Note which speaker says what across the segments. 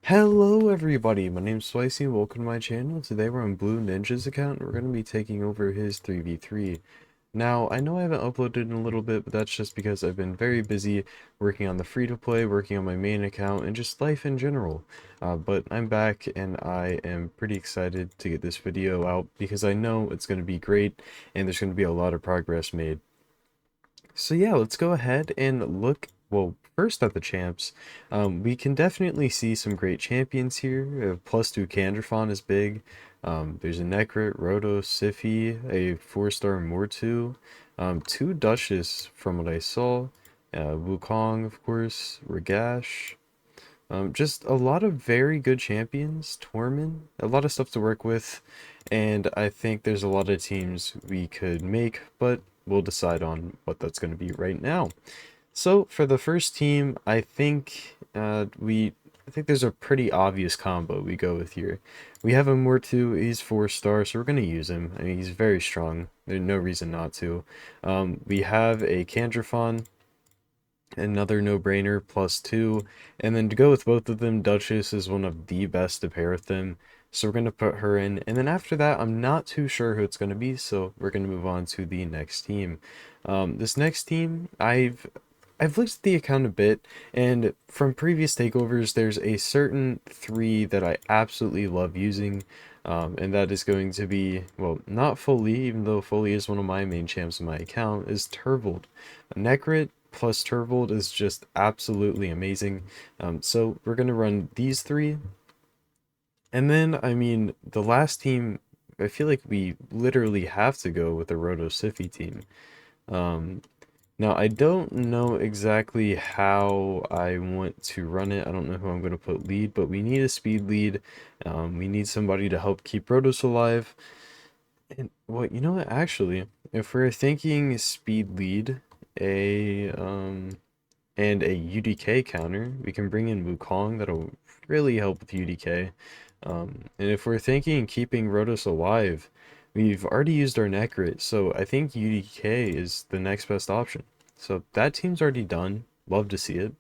Speaker 1: Hello everybody, my name's Swicey, welcome to my channel. Today we're on Blue Ninja's account and we're going to be taking over his 3v3. Now, I know I haven't uploaded in a little bit, but that's just because I've been very busy working on the free-to-play, working on my main account, and just life in general. But I'm back and I am pretty excited to get this video out because I know it's going to be great and there's going to be a lot of progress made. So yeah, let's go ahead and look, well, first at the champs. We can definitely see some great champions here. +2 Candrafon is big. There's a Necrit, Roto, Siphi, a 4-star Mortu, 2 Duchess from what I saw, Wukong, of course, Ragash. Just a lot of very good champions, Torment, a lot of stuff to work with, and I think there's a lot of teams we could make, but we'll decide on what that's going to be right now. So for the first team, I think there's a pretty obvious combo we go with here. We have a Mortu, he's 4-star, so we're going to use him. I mean, he's very strong. There's no reason not to. We have a Candrafon, another no-brainer, +2, and then to go with both of them, Duchess is one of the best to pair with them, so we're going to put her in, and then after that I'm not too sure who it's going to be, so we're going to move on to the next team. This next team, I've looked at the account a bit, and from previous takeovers there's a certain 3 that I absolutely love using, and that is going to be, well, not Foley, even though Foley is one of my main champs in my account, is Turvold. Necrit plus Turvold is just absolutely amazing. So we're going to run these 3. And then, I mean, the last team, I feel like we literally have to go with the Roto Siphi team. Um, Now, I don't know exactly how I want to run it. I don't know who I'm going to put lead, but we need a speed lead. We need somebody to help keep Rotos alive. And, well, you know what, actually, if we're thinking speed lead, a, and a UDK counter, we can bring in Wukong, that'll really help with UDK. And if we're thinking keeping Rotos alive, we've already used our Necrit, so I think UDK is the next best option. So that team's already done. Love to see it.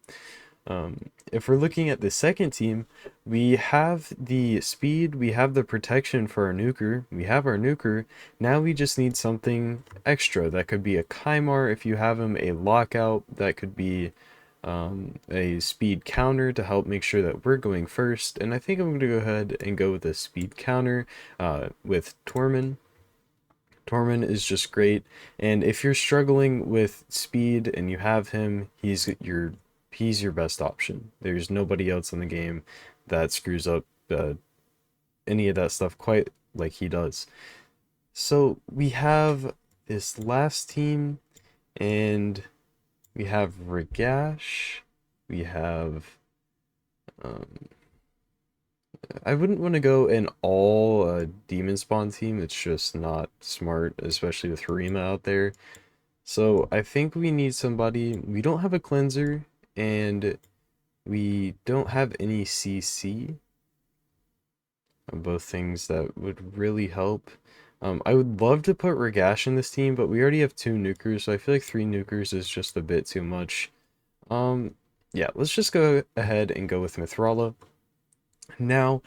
Speaker 1: If we're looking at the second team, we have the speed, we have the protection for our nuker, we have our nuker. Now we just need something extra. That could be a Kymar if you have him, a lockout, that could be a speed counter to help make sure that we're going first. And I think I'm going to go ahead and go with a speed counter with Torment. Torment is just great, and if you're struggling with speed and you have him, he's your best option. There's nobody else in the game that screws up any of that stuff quite like he does. So we have this last team, and we have Ragash, we have um, I wouldn't want to go an all demon spawn team. It's just not smart, especially with Harima out there. So I think we need somebody. We don't have a cleanser, and we don't have any CC. Both things that would really help. I would love to put Ragash in this team, but we already have 2 nukers, so I feel like 3 nukers is just a bit too much. Yeah, let's just go ahead and go with Mithrala. Now,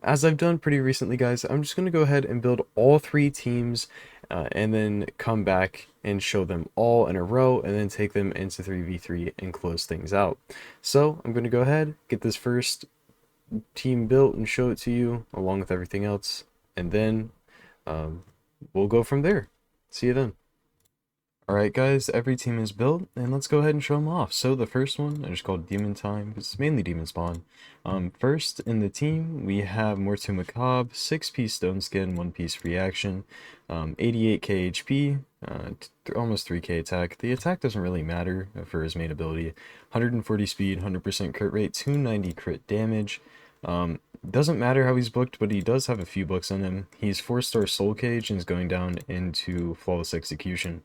Speaker 1: as I've done pretty recently, guys, I'm just going to go ahead and build all 3 teams and then come back and show them all in a row and then take them into 3v3 and close things out. So I'm going to go ahead, get this first team built and show it to you along with everything else, and then we'll go from there. See you then. Alright guys, every team is built, and let's go ahead and show them off. So the first one, I just called Demon Time, because it's mainly Demon Spawn. First in the team, we have Mortu Macabre, 6-piece Stone Skin, 1-piece Reaction, 88k HP, almost 3k attack. The attack doesn't really matter for his main ability. 140 speed, 100% crit rate, 290 crit damage. Doesn't matter how he's booked, but he does have a few books on him. He's 4-star Soul Cage and is going down into Flawless Execution.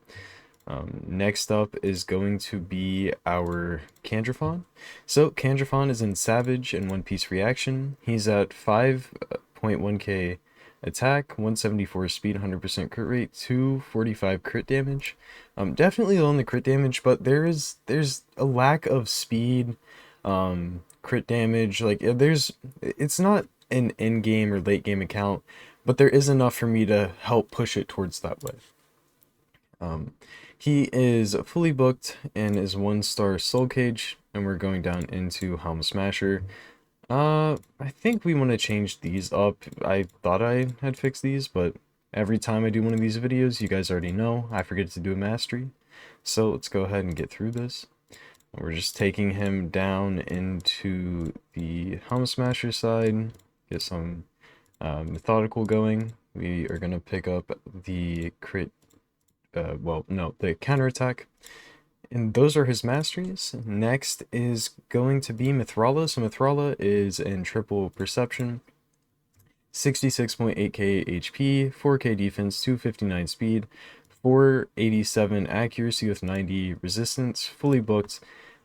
Speaker 1: Next up is going to be our Candrafon. So Candrafon is in Savage and 1-piece Reaction. He's at 5.1k attack, 174 speed, 100% crit rate, 245 crit damage. Definitely low on the crit damage, but there's a lack of speed crit damage. Like it's not an in-game or late-game account, but there is enough for me to help push it towards that way. Um, he is fully booked and is 1-star Soul Cage, and we're going down into Helm Smasher. I think we want to change these up. I thought I had fixed these, but every time I do one of these videos, you guys already know, I forget to do a mastery. So let's go ahead and get through this. We're just taking him down into the Helm Smasher side, get some methodical going. We are going to pick up the crit, well, no, the counterattack. And those are his masteries. Next is going to be Mithrala. So Mithrala is in triple perception, 66.8k HP, 4k defense, 259 speed, 487 accuracy with 90 resistance, fully booked.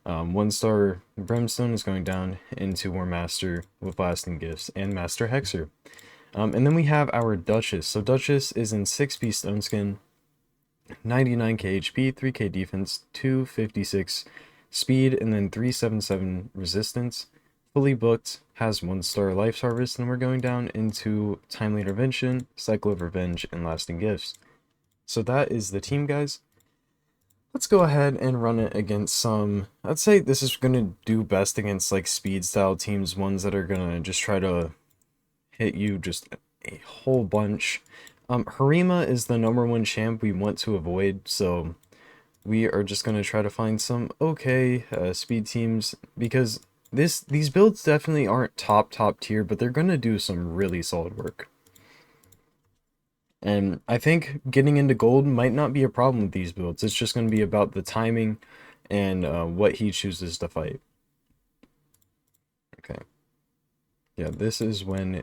Speaker 1: 1-star Brimstone is going down into War Master with Blasting Gifts and Master Hexer. And then we have our Duchess. So Duchess is in 6-piece Stone Skin, 99k HP, 3k defense, 256 speed, and then 377 resistance. Fully booked, has 1-star Life's Harvest, and we're going down into Timely Intervention, Cycle of Revenge, and Lasting Gifts. So that is the team, guys. Let's go ahead and run it against some... I'd say this is going to do best against like speed style teams, ones that are going to just try to hit you just a whole bunch. Harima is the #1 champ we want to avoid, so we are just going to try to find some okay speed teams, because these builds definitely aren't top tier, but they're going to do some really solid work. And I think getting into gold might not be a problem with these builds. It's just going to be about the timing and what he chooses to fight. Okay. Yeah, this is when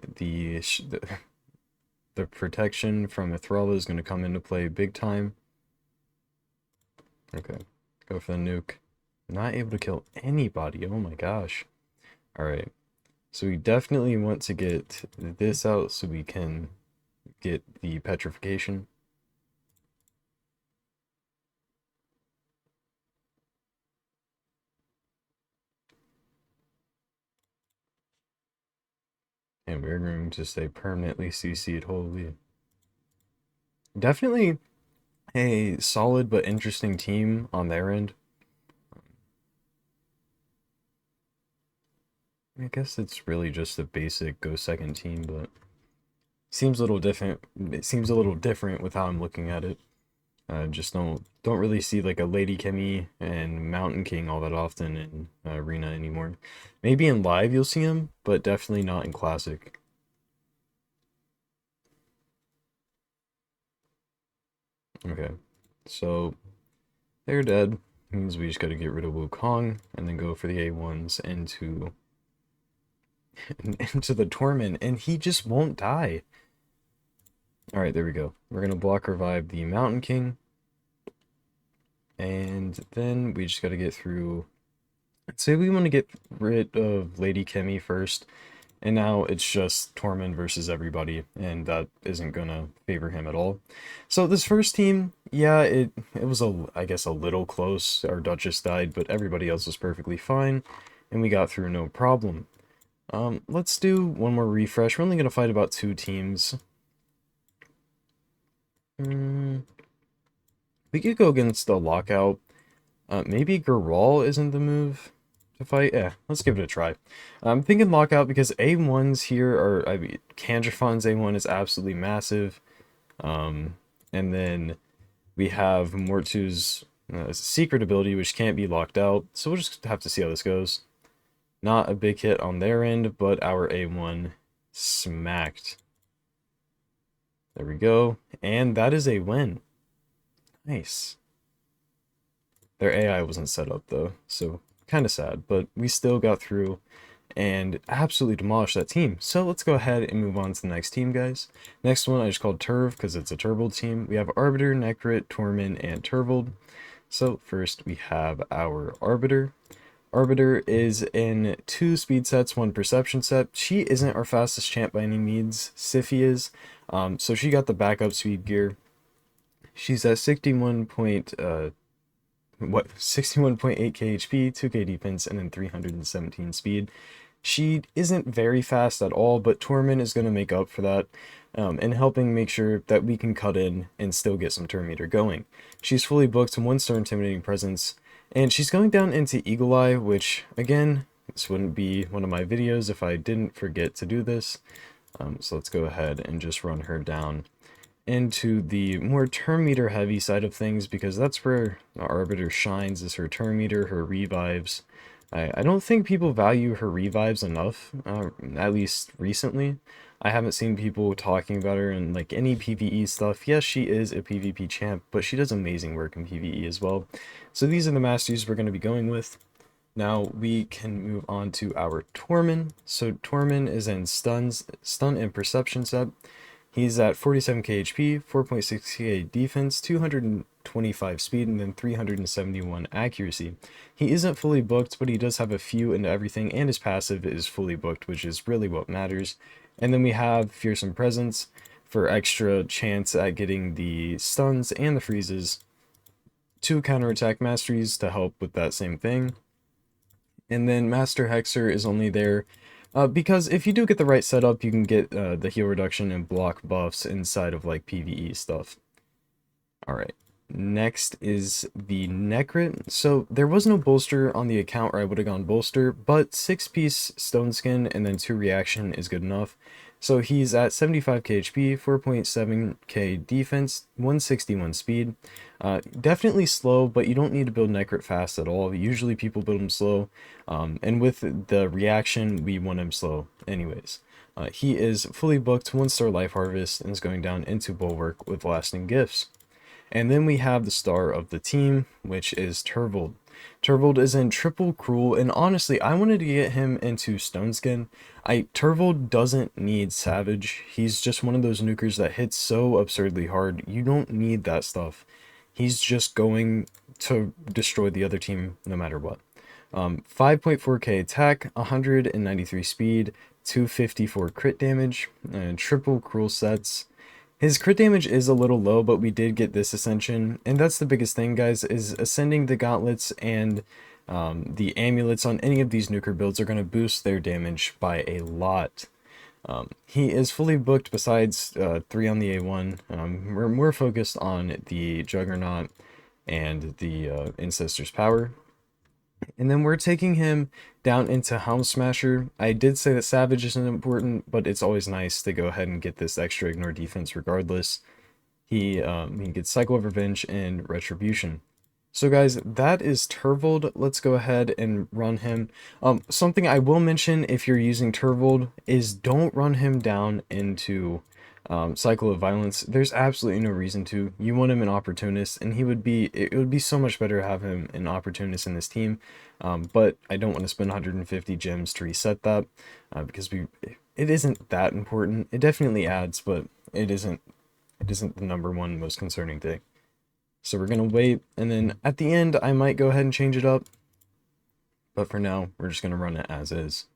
Speaker 1: the protection from Mithrala is going to come into play big time. Okay, go for the nuke. Not able to kill anybody. Oh my gosh. Alright, so we definitely want to get this out so we can get the petrification. And we're going to stay permanently CC'd. Holy. Definitely a solid but interesting team on their end. I guess it's really just a basic go second team, but seems a little different. It seems a little different with how I'm looking at it. Just don't really see like a Lady Kemi and Mountain King all that often in Arena anymore. Maybe in live you'll see him, but definitely not in Classic. Okay, so they're dead. Means we just gotta get rid of Wukong and then go for the A1s into into the Torment, and he just won't die. Alright, there we go. We're gonna block revive the Mountain King. And then we just gotta get through... Let's say we want to get rid of Lady Kemi first. And now it's just Tormund versus everybody, and that isn't gonna favor him at all. So this first team, yeah, it was I guess a little close. Our Duchess died, but everybody else was perfectly fine, and we got through no problem. Let's do one more refresh. We're only gonna fight about 2 teams. We could go against the Lockout. Maybe Geralt isn't the move to fight. Yeah, let's give it a try. I'm thinking Lockout because A1s here are, I mean, Candrafon's A1 is absolutely massive. And then we have Mortu's secret ability, which can't be locked out. So we'll just have to see how this goes. Not a big hit on their end, but our A1 smacked. There we go. And that is a win. Nice. Their AI wasn't set up though, so kind of sad, but we still got through and absolutely demolished that team. So let's go ahead and move on to the next team, guys. Next one I just called Turv because it's a Turvold team. We have Arbiter, Necrit, Tormund, and Turvold. So first we have our Arbiter. Arbiter is in 2 speed sets, 1 perception set. She isn't our fastest champ by any means. Sify is. So she got the backup speed gear. She's at 61.9 what, 61.8k HP, 2k defense, and then 317 speed. She isn't very fast at all, but Torment is going to make up for that, and helping make sure that we can cut in and still get some turn meter going. She's fully booked, 1-star intimidating presence, and she's going down into Eagle Eye, which, again, this wouldn't be one of my videos if I didn't forget to do this. So let's go ahead and just run her down into the more turn meter heavy side of things, because that's where the Arbiter shines, is her turn meter, her revives. I don't think people value her revives enough, at least recently. I haven't seen people talking about her in like any PvE stuff. Yes, she is a PvP champ, but she does amazing work in PvE as well. So these are the masters we're going to be going with. Now we can move on to our Torment. So Torment is in stun and perception set. He's at 47k HP, 4.6k defense, 225 speed, and then 371 accuracy. He isn't fully booked, but he does have a few into everything, and his passive is fully booked, which is really what matters. And then we have Fearsome Presence for extra chance at getting the stuns and the freezes. 2 counterattack masteries to help with that same thing. And then Master Hexer is only there because if you do get the right setup, you can get the heal reduction and block buffs inside of like PvE stuff. Alright, next is the Necrit. So there was no bolster on the account, or I would have gone bolster, but 6-piece stone skin and then 2 reaction is good enough. So he's at 75k HP, 4.7k defense, 161 speed. Definitely slow, but you don't need to build Necrit fast at all. Usually people build him slow, and with the reaction, we want him slow anyways. He is fully booked, 1-star life harvest, and is going down into Bulwark with lasting gifts. And then we have the star of the team, which is Turvold. Turvold is in triple cruel, and honestly, I wanted to get him into stone skin. Turvold doesn't need savage. He's just one of those nukers that hits so absurdly hard. You don't need that stuff. He's just going to destroy the other team no matter what. 5.4k attack, 193 speed, 254 crit damage, and triple cruel sets. His crit damage is a little low, but we did get this ascension, and that's the biggest thing, guys, is ascending the gauntlets and the amulets on any of these nuker builds are going to boost their damage by a lot. He is fully booked besides 3 on the A1. We're more focused on the Juggernaut and the Ancestor's Power. And then we're taking him down into Helm Smasher. I did say that Savage isn't important, but it's always nice to go ahead and get this extra ignore defense regardless. He gets Cycle of Revenge and Retribution. So guys, that is Turvold. Let's go ahead and run him. Something I will mention if you're using Turvold is don't run him down into Cycle of Violence. There's absolutely no reason to. You want him an Opportunist, and it would be so much better to have him an Opportunist in this team. But I don't want to spend 150 gems to reset that because it isn't that important. It definitely adds, but it isn't the #1 most concerning thing. So we're going to wait, and then at the end, I might go ahead and change it up. But for now, we're just going to run it as is.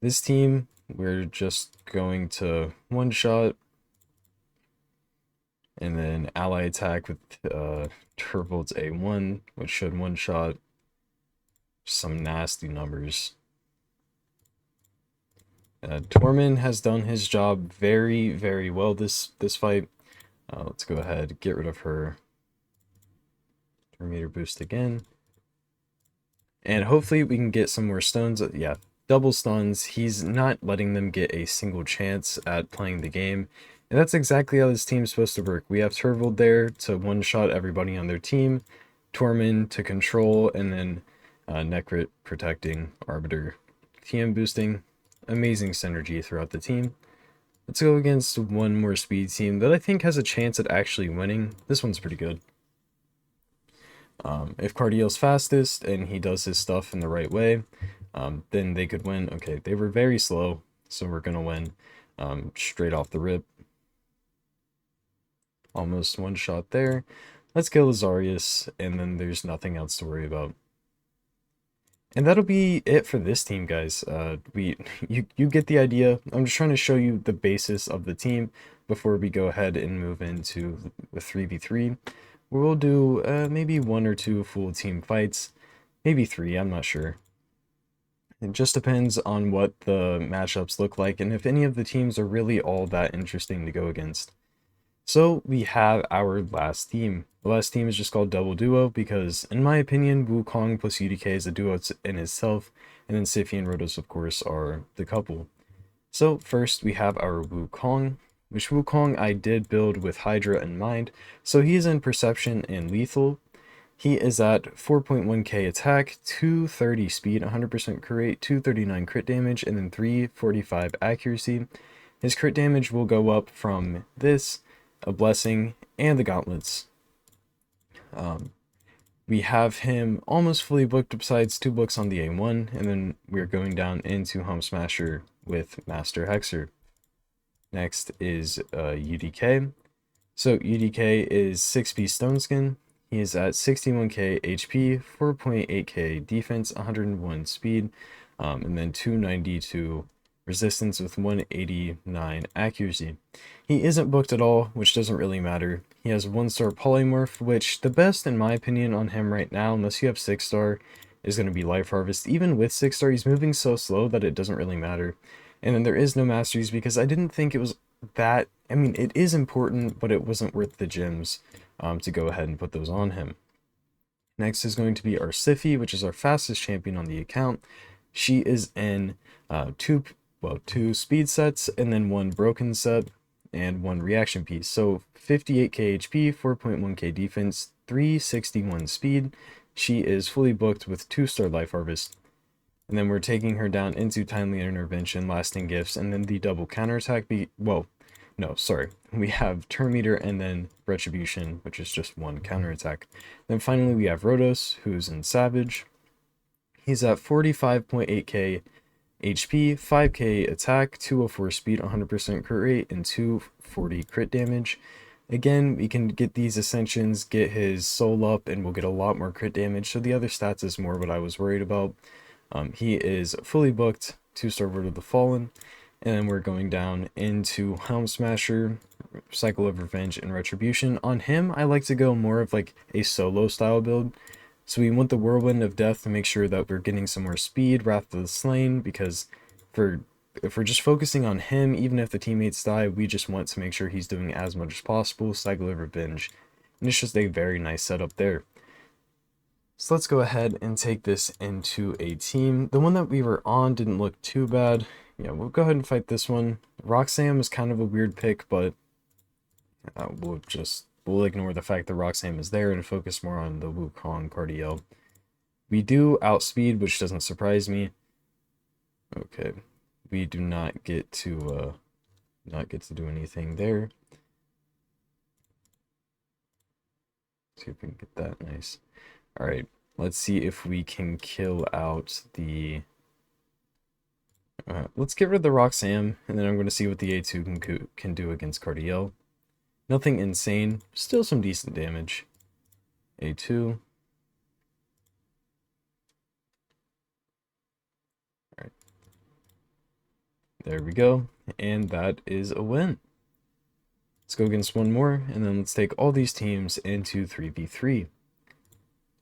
Speaker 1: This team, we're just going to one-shot, and then ally attack with Turvold's A1, which should one-shot. Some nasty numbers. Torment has done his job very, very well this fight. Let's go ahead, get rid of her meter boost again, and hopefully we can get some more stuns. Yeah, double stuns. He's not letting them get a single chance at playing the game, and that's exactly how this team's supposed to work. We have Turvold there to one-shot everybody on their team, Torment to control, and then Necrit protecting, Arbiter TM boosting. Amazing synergy throughout the team. Let's go against one more speed team that I think has a chance at actually winning. This one's pretty good. If Cardiel's fastest and he does his stuff in the right way, then they could win. Okay, they were very slow, so we're going to win straight off the rip. Almost one shot there. Let's kill Azarius, and then there's nothing else to worry about. And that'll be it for this team, guys. You get the idea. I'm just trying to show you the basis of the team before we go ahead and move into the 3v3. we'll do maybe 1 or 2 full team fights, maybe 3, I'm not sure. It just depends on what the matchups look like and if any of the teams are really all that interesting to go against. So we have our last team. The last team is just called Double Duo because, in my opinion, Wukong plus UDK is a duo in itself, and then Sify and Rotos, of course, are the couple. So first we have our Wukong, which Wukong I did build with Hydra in mind, so he is in Perception and Lethal. He is at 4.1k attack, 230 speed, 100% crit rate, 239 crit damage, and then 345 accuracy. His crit damage will go up from this, a blessing, and the gauntlets. We have him almost fully booked besides 2 books on the A1, and then we're going down into Home Smasher with Master Hexer. Next is UDK. So UDK is 6p Stone Skin. He is at 61k HP, 4.8k defense, 101 speed, and then 292 resistance with 189 accuracy. He isn't booked at all, which doesn't really matter. He has 1-star polymorph, which the best in my opinion on him right now, unless you have 6-star, is going to be Life Harvest. Even with 6-star, he's moving so slow that it doesn't really matter. And then there is no masteries because I didn't think it was that, I mean, it is important, but it wasn't worth the gems to go ahead and put those on him. Next is going to be our Sify, which is our fastest champion on the account. She is in two speed sets and then 1 broken set and 1 reaction piece. So 58k HP, 4.1k defense, 361 speed. She is fully booked with 2-star Life Harvest. And then we're taking her down into Timely Intervention, Lasting Gifts, and then the double counterattack. We have Turn Meter and then Retribution, which is just 1 counterattack. Then finally we have Rotos, who's in Savage. He's at 45.8k HP, 5k attack, 204 speed, 100% crit rate, and 240 crit damage. Again, we can get these Ascensions, get his soul up, and we'll get a lot more crit damage, so the other stats is more what I was worried about. He is fully booked, 2-star Word of the Fallen, and then we're going down into Helm Smasher, Cycle of Revenge, and Retribution. On him, I like to go more of like a solo style build. So we want the Whirlwind of Death to make sure that we're getting some more speed, Wrath of the Slain, because if we're just focusing on him, even if the teammates die, we just want to make sure he's doing as much as possible, Cycle of Revenge. And it's just a very nice setup there. So let's go ahead and take this into a team. The one that we were on didn't look too bad. Yeah, we'll go ahead and fight this one. Roxanne is kind of a weird pick, but we'll ignore the fact that Roxanne is there and focus more on the Wukong Cardiel. We do outspeed, which doesn't surprise me. Okay, we do not get to do anything there. See if we can get that nice. All right, let's see if we can kill out the. Let's get rid of the Roxanne, and then I'm going to see what the A2 can do against Cardiel. Nothing insane, still some decent damage. A2. Alright. There we go, and that is a win. Let's go against one more, and then let's take all these teams into 3v3.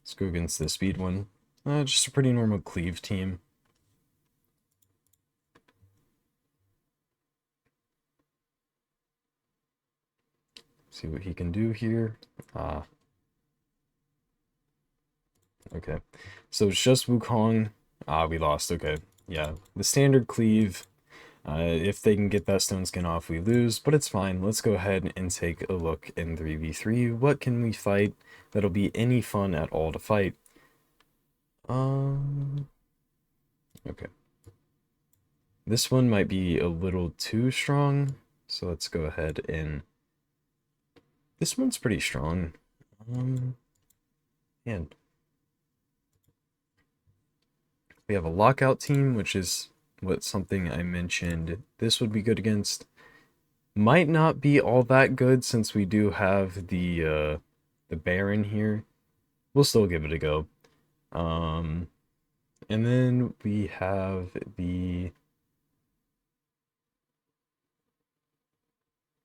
Speaker 1: Let's go against the speed one. Just a pretty normal cleave team. See what he can do here. Okay. So it's just Wukong. We lost. Okay. Yeah. The standard cleave. If they can get that stone skin off, we lose, but it's fine. Let's go ahead and take a look in 3v3. What can we fight that'll be any fun at all to fight? Okay. This one might be a little too strong, so let's go ahead and... This one's pretty strong. And we have a lockout team, which is something I mentioned this would be good against. Might not be all that good since we do have the Baron here. We'll still give it a go. And then we have the...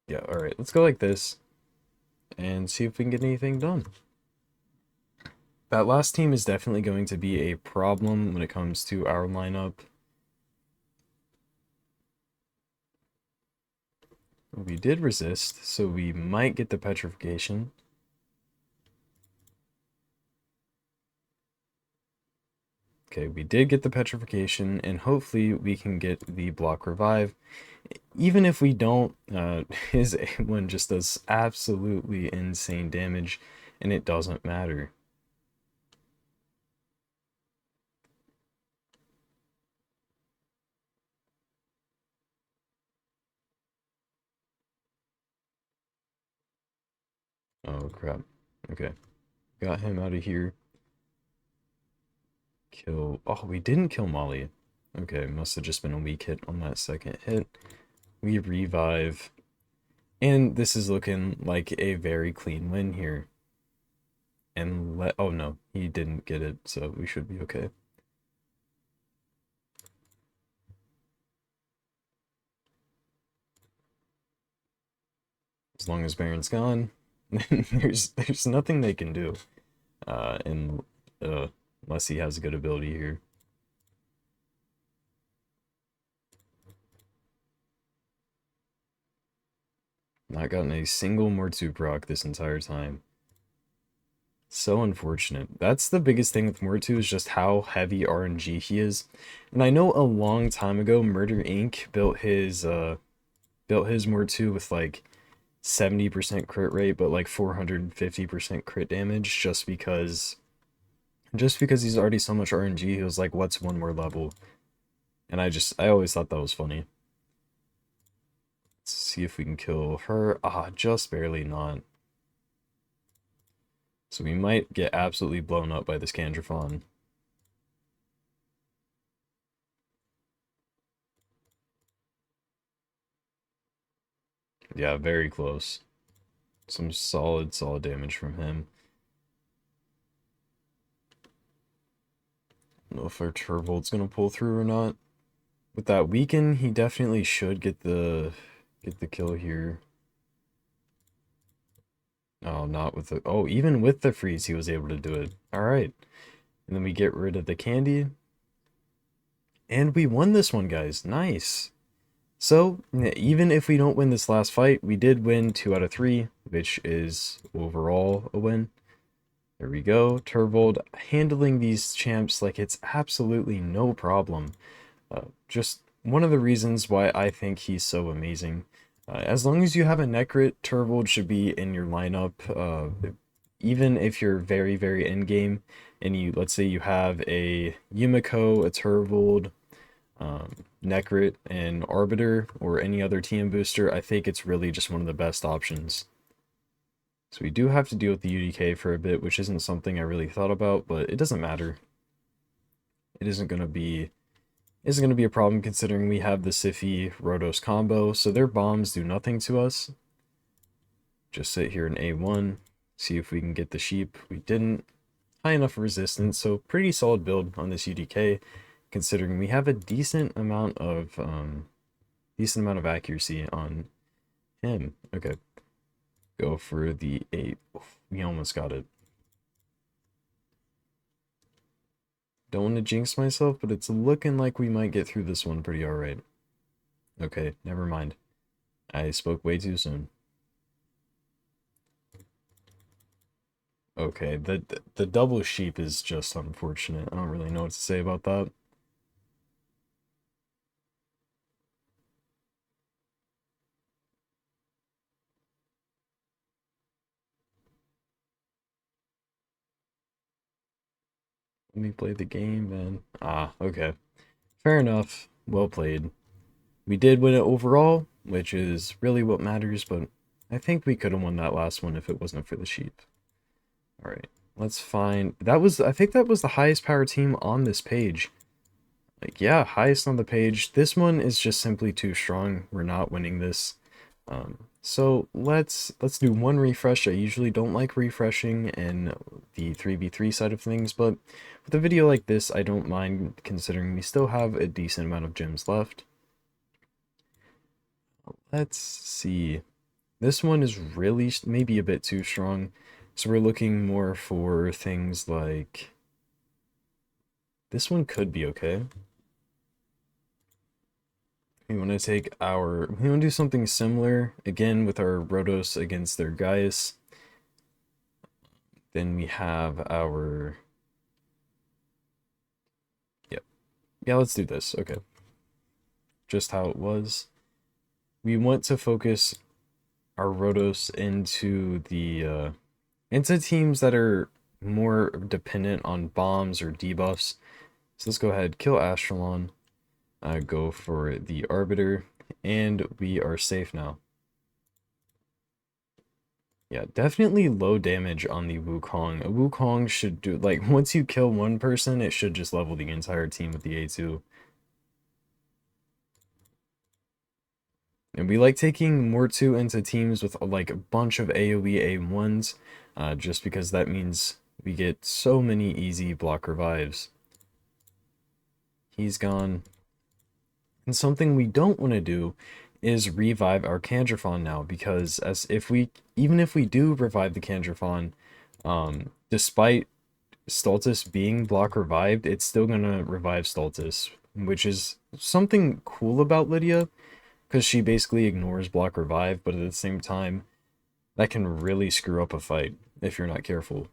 Speaker 1: Yeah, alright, let's go like this. and see if we can get anything done. That last team is definitely going to be a problem when it comes to our lineup. We did resist, so we might get the petrification. Okay, we did get the petrification, and hopefully we can get the block revive. Even if we don't, his A1 just does absolutely insane damage, and it doesn't matter. Oh crap. Okay. Got him out of here. Kill. Oh, we didn't kill Molly. Okay, must have just been a weak hit on that second hit. We revive. And this is looking like a very clean win here. And oh no, he didn't get it, so we should be okay. As long as Baron's gone, there's nothing they can do. And unless he has a good ability here. Not gotten a single Mortu proc this entire time. So unfortunate. That's the biggest thing with Mortu is just how heavy RNG he is. And I know a long time ago, Murder Inc. built his Mortu with like 70% crit rate, but like 450% crit damage just because he's already so much RNG, he was like, what's one more level? And I always thought that was funny. Let's see if we can kill her. Ah, just barely not. So we might get absolutely blown up by this Candrafon. Yeah, very close. Some solid damage from him. I don't know if our Turvolt's gonna pull through or not. With that weaken, he definitely should get the kill here. Oh, not with the... Oh, even with the freeze, he was able to do it. Alright. And then we get rid of the candy. And we won this one, guys. Nice. So, even if we don't win this last fight, we did win 2 out of 3, which is overall a win. There we go. Turvold handling these champs like it's absolutely no problem. Just one of the reasons why I think he's so amazing. As long as you have a Necrit, Turvold should be in your lineup. Even if you're very in game, and let's say you have a Yumiko, a Turvold, Necrit, and Arbiter, or any other TM booster, I think it's really just one of the best options. So we do have to deal with the UDK for a bit, which isn't something I really thought about, but it doesn't matter. It isn't going to be a problem considering we have the Siphi Rotos combo, so their bombs do nothing to us. Just sit here in A1, see if we can get the sheep. We didn't. High enough resistance, so pretty solid build on this UDK, considering we have a decent amount of accuracy on him. Okay. Go for the 8. We almost got it. Don't want to jinx myself, but it's looking like we might get through this one pretty alright. Okay, never mind. I spoke way too soon. Okay, the double sheep is just unfortunate. I don't really know what to say about that. Let me play the game then. Ah, okay. Fair enough. Well played. We did win it overall, which is really what matters, but I think we could have won that last one if it wasn't for the sheep. Alright, let's find... I think that was the highest power team on this page. Like, yeah, highest on the page. This one is just simply too strong. We're not winning this. So let's do one refresh. I usually don't like refreshing in the 3v3 side of things, but with a video like this, I don't mind considering we still have a decent amount of gems left. Let's see. This one is really maybe a bit too strong. So we're looking more for things like this one could be okay. We want to we want to do something similar again with our Rotos against their Gaius. Then we have our, yep. Yeah, let's do this. Okay. Just how it was. We want to focus our Rotos into teams that are more dependent on bombs or debuffs. So let's go ahead, kill Astralon, go for the Arbiter, and we are safe now. Yeah, definitely low damage on the Wukong. A Wukong should do, like, once you kill one person, it should just level the entire team with the A2. And we like taking Mortu into teams with, like, a bunch of AoE A1s, just because that means we get so many easy block revives. He's gone. And something we don't want to do is revive our Candrafon now, because even if we do revive the Candrafon, despite Stultus being block revived, it's still gonna revive Stultus, which is something cool about Lydia, because she basically ignores block revive, but at the same time, that can really screw up a fight if you're not careful.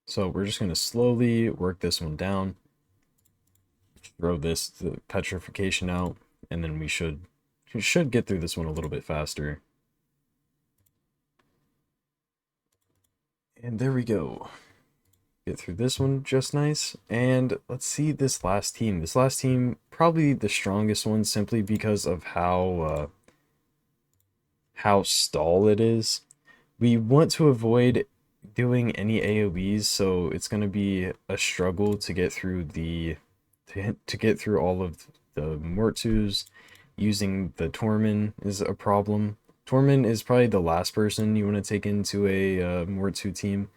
Speaker 1: So we're just gonna slowly work this one down, throw the petrification out, and then we should get through this one a little bit faster. And there we go. Get through this one just nice. And let's see this last team. This last team, probably the strongest one, simply because of how stall it is. We want to avoid doing any AoEs, so it's going to be a struggle to get through to get through all of the Mortus. Using the Tormin is a problem. Tormin is probably the last person you want to take into a Mortu team.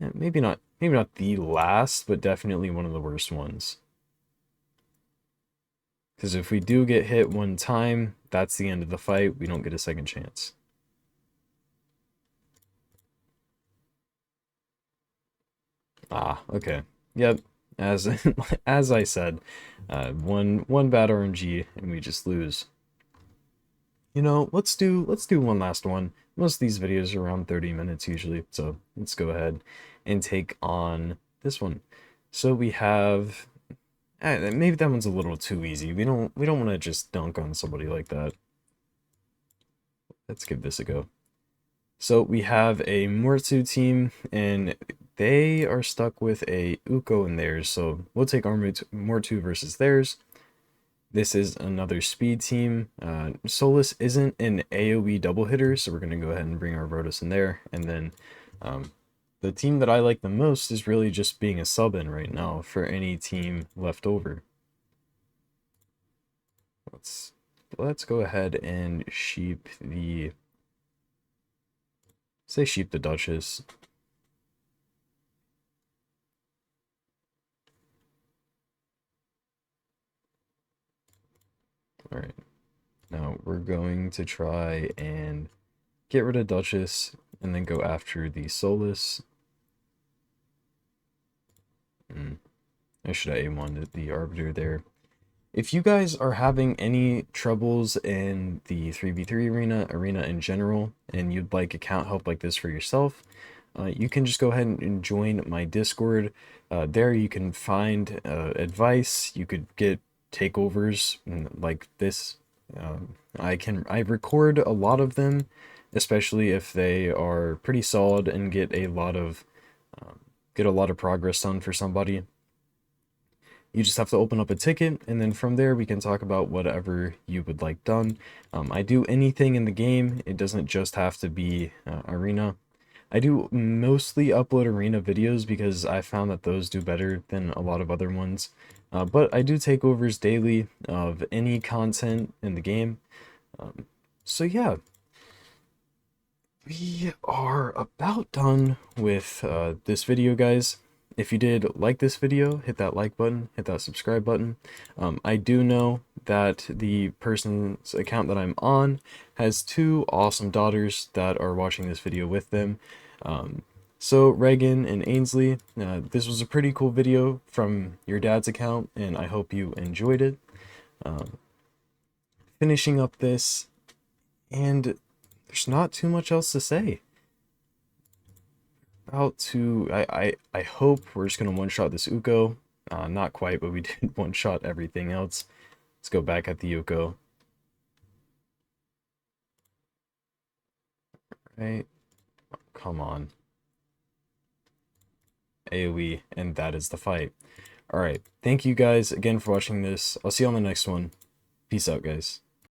Speaker 1: Yeah, maybe not the last, but definitely one of the worst ones. Because if we do get hit one time, that's the end of the fight. We don't get a second chance. Ah, okay. Yep. As as I said, one bad RNG and we just lose. You know, let's do one last one. Most of these videos are around 30 minutes usually, so let's go ahead and take on this one. So we have, maybe that one's a little too easy. We don't want to just dunk on somebody like that. Let's give this a go. So we have a Mortsu team, and they are stuck with a Uko in theirs, so we'll take our Mortu versus theirs. This is another speed team. Solus isn't an AoE double hitter, so we're going to go ahead and bring our Rotos in there. And then the team that I like the most is really just being a sub-in right now for any team left over. Let's go ahead and sheep the... Say sheep the Duchess. Alright. Now we're going to try and get rid of Duchess and then go after the Solus. I should have A1'd the Arbiter there. If you guys are having any troubles in the 3v3 arena in general, and you'd like account help like this for yourself, you can just go ahead and join my Discord. There you can find advice. You could get takeovers like this. I record a lot of them, especially if they are pretty solid and get a lot of progress done for somebody. You just have to open up a ticket, and then from there we can talk about whatever you would like done. I do anything in the game. It doesn't just have to be arena. I do mostly upload arena videos because I found that those do better than a lot of other ones. But I do takeovers daily of any content in the game. So yeah, we are about done with this video, guys. If you did like this video, hit that like button, hit that subscribe button. I do know that the person's account that I'm on has two awesome daughters that are watching this video with them. So Reagan and Ainsley, this was a pretty cool video from your dad's account, and I hope you enjoyed it. Finishing up this, and there's not too much else to say. I hope we're just gonna one-shot this Uko. Not quite, but we did one-shot everything else. Let's go back at the Uko. Right? Come on. AoE, and that is the fight. Alright, thank you guys again for watching this. I'll see you on the next one. Peace out, guys.